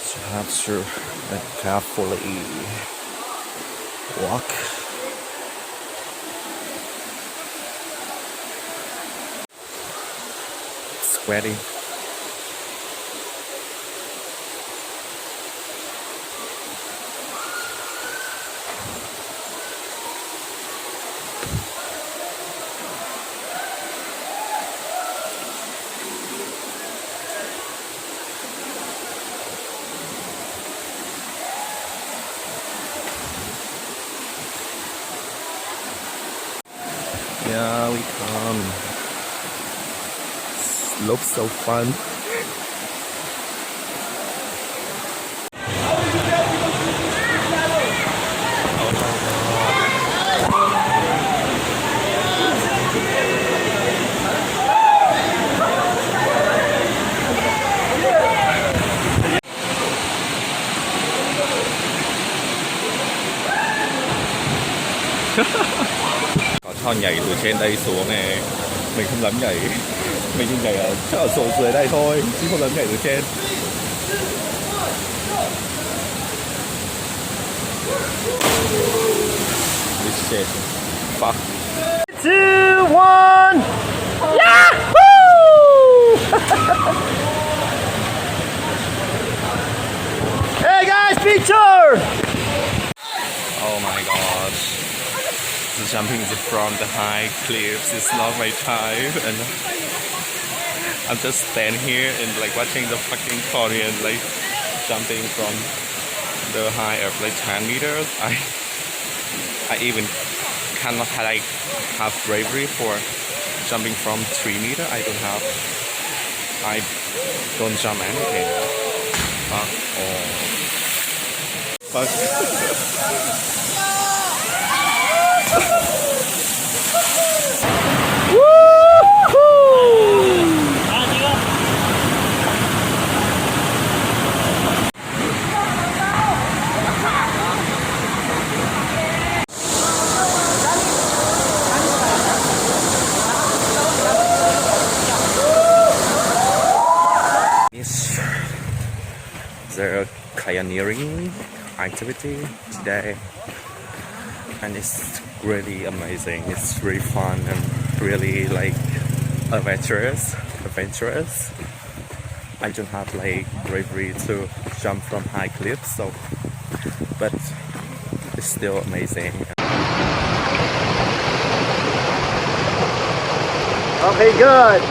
So have to carefully walk. Sweaty. Yeah, we come. Looks so fun. Có cho nhảy từ trên đây xuống này. Mình không dám nhảy. Mình không nhảy ở chắc ở xuống dưới đây thôi, chứ không dám nhảy từ trên. This shit. Fuck. 2, 1. Yahoo! Hey guys, picture! Oh my gosh. The jumping from the high cliffs is not my type, and I'm just standing here and like watching the fucking Korean like jumping from the high of like 10 meters. I even cannot like have bravery for jumping from 3 meters. I don't jump anything. Fuck all. Fuck. The canyoneering activity today, and it's really amazing. It's really fun and really like adventurous. I don't have like bravery to jump from high cliffs, so but it's still amazing. Okay, good.